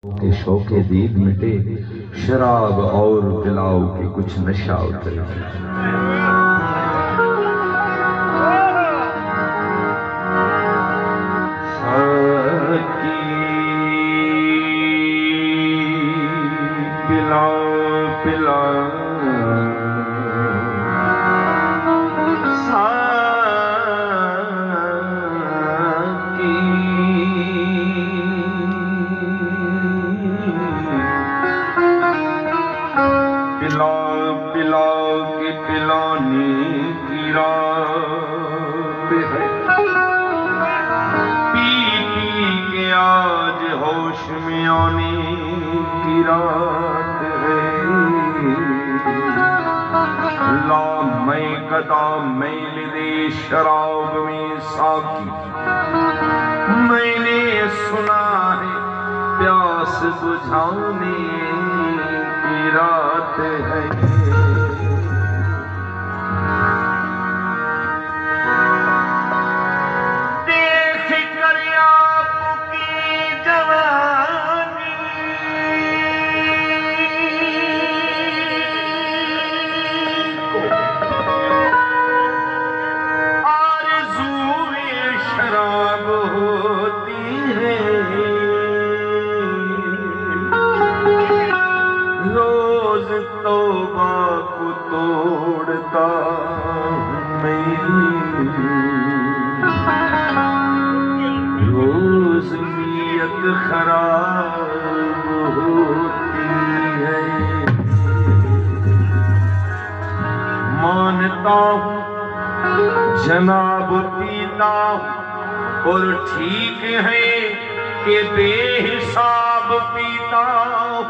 के शौके दीद मिटे, शराब और पिलाओ के कुछ नशा उतरे। पिलाओ पिलाओ पिलाओ पिलाओ के पिलाने की रात है। पी पी के आज होश में आने की रात है। ला मैं कदा मैल दे शराब में साकी, मैंने सुना है प्यास बुझाने की रात है। देख कर आपकी जवानी आरज़ूए शराब होती है। रोज तौबा को तोड़ता मैं, रोज नीयत खराब होती है। मानता हूँ जनाब पीता हूँ और ठीक है कि बेहिसाब पीता हूँ।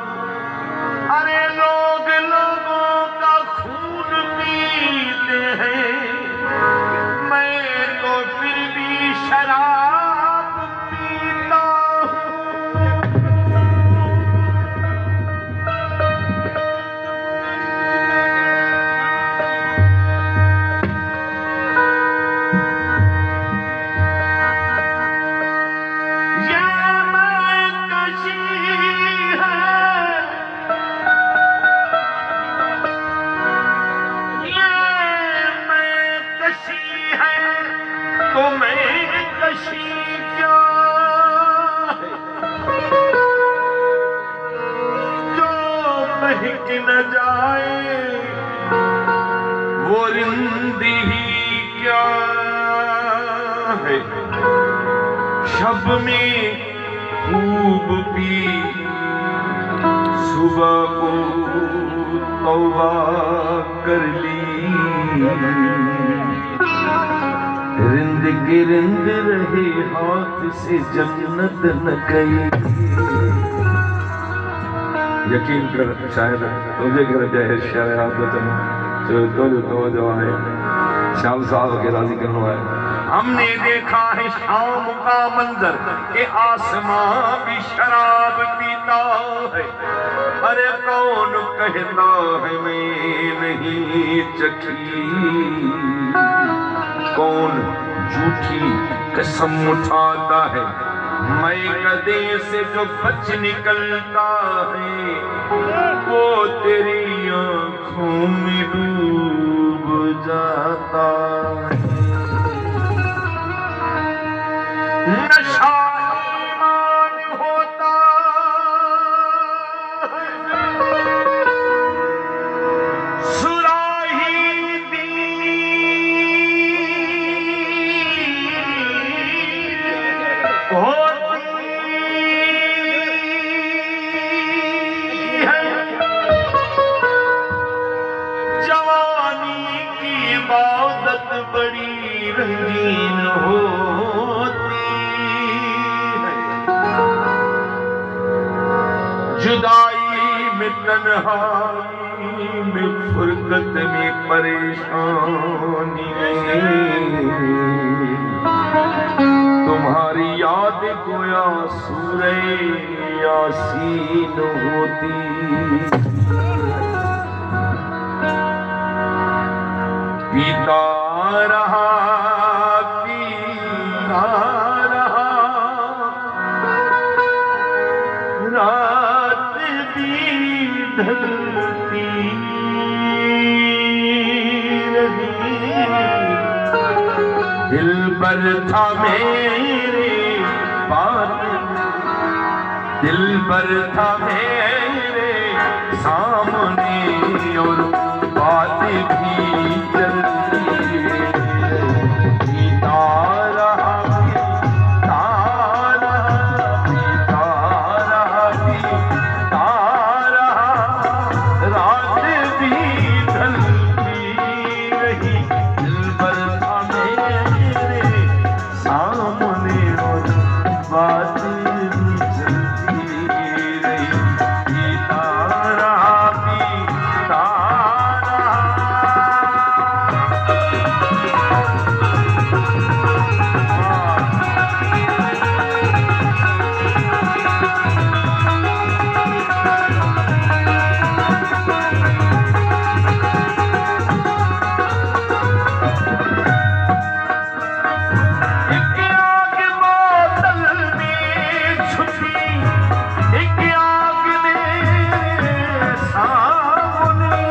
अरे लोग लोगों का खून पीते हैं, मैं तो फिर भी शराब पीता हूँ। ये मैं कशी है तो मैं कशी क्या है, जो बहक न जाए वो रिंदी ही क्या है। शब में खूब पी सुबह को तौबा कर ली, रिंद के रिंद रहे हाथ से जन्नत न गई। यकीन कर शायद तुझे घर जाए शायद तो आए श्याम साहब के राजी करना है। हमने देखा है शाम का मंजर के आसमां भी शराब पीता है। अरे कौन कहता है मैं नहीं चखी, कौन झूठी कसम उठाता है मैं गदे से जो बच निकलता है, वो तेरी आंखों में डूब जाता है। नशा ईमान होता है, सुराही दीन होती है। जवानी की इबादत बड़ी रंगीन होती है। जुदाई में तन्हाई में फुरकत में परेशानी में तुम्हारी याद गोया सूरे यासीन होती। पीता रहा पीता रहा रात भी ढलती रही, दिल पर था मेरे बात, दिल पर था मेरे सामने और बात भी चलती पीता रहा पीता रहा, रात भी ढलती रही, दिल पर था मेरे सामने और बात भी चलती रही, पीता रहा पीता रहा। एक आग बोतल में छुपी, एक आग मेरे सामने,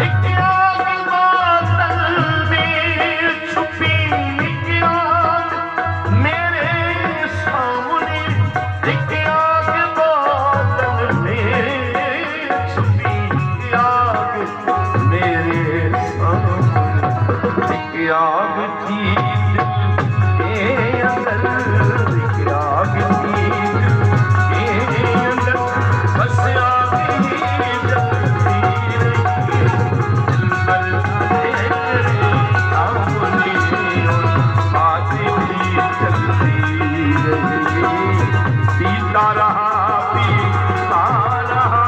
एक आग बोतल में छुपी, एक आग मेरे सामने, एक आग बोतल में छुपी, एक आग मेरे सामने, एक आग थी दिल के अंदर, एक आग थी दिल के अंदर, बस आग ही जलती रही, दिल पर तेरे सामने और बात भी चलती रही, पीता रहा पीता रहा।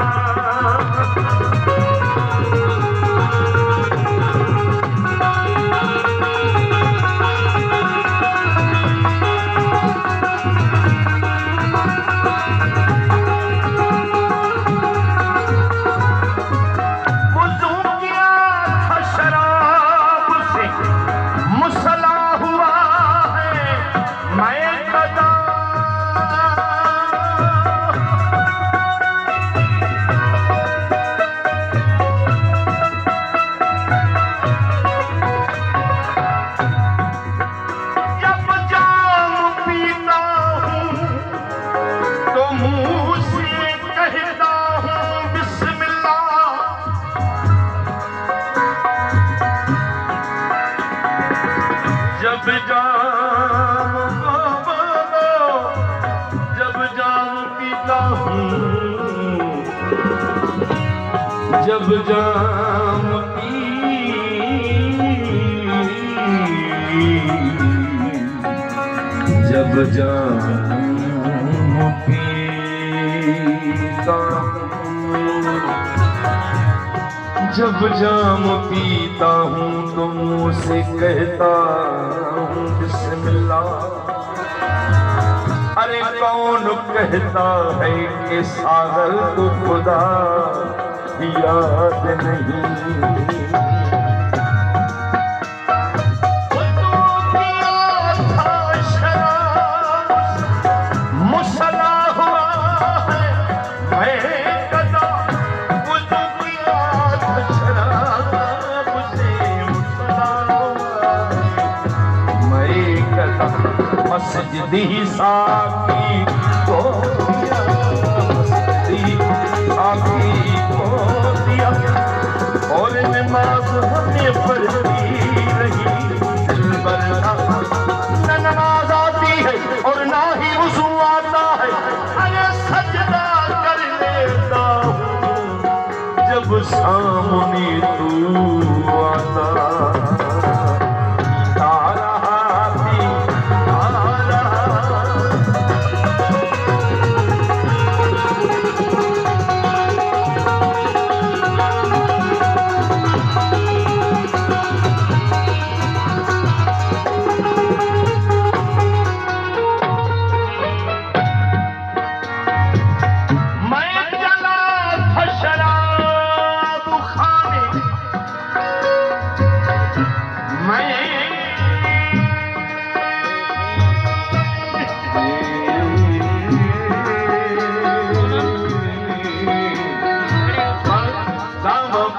वुज़ू किया था शराब से, मुसला हुआ है मैं कदा, जब जाम पीता हूँ तो मुँह से कहता हूँ बिस्मिल्लाह, जब जाम जब जाम पीता हूँ, जब जाम जब जाम पीता हूँ, जब जाम पीता हूँ तो मुँह से कहता हूँ बिस्मिल्लाह। अरे कौन कहता है कि सागर तो खुदा याद नहीं, मुसला हुआ है मैं कदा, वुज़ू किया था शराब से, मुसला हुआ है मैं कदा, मस्जिद ही साकी को दिया, मस्जिद साकी को दिया, और नमाज हमें पढ़ती रही, दिल भर न नमाज आती है और ना ही वुज़ू आता है, अरे सजदा कर लेता हूँ जब सामने तू आता, पीता रहा पीता रहा।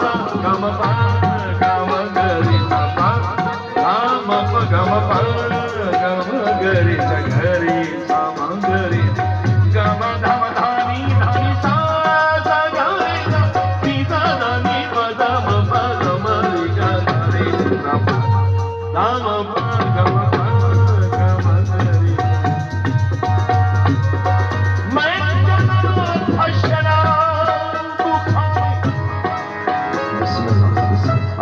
प गम प गम गरी सा प ग म प गम प गम गरी सा गरी सा म गरी गम धम धानी धानी सा सा गरी सा नी सा दा नी प द म प गम री गा री सा प ग म प गम प गम गरी मैं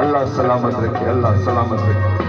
अल्लाह सलामत रखे, अल्लाह सलामत रखे।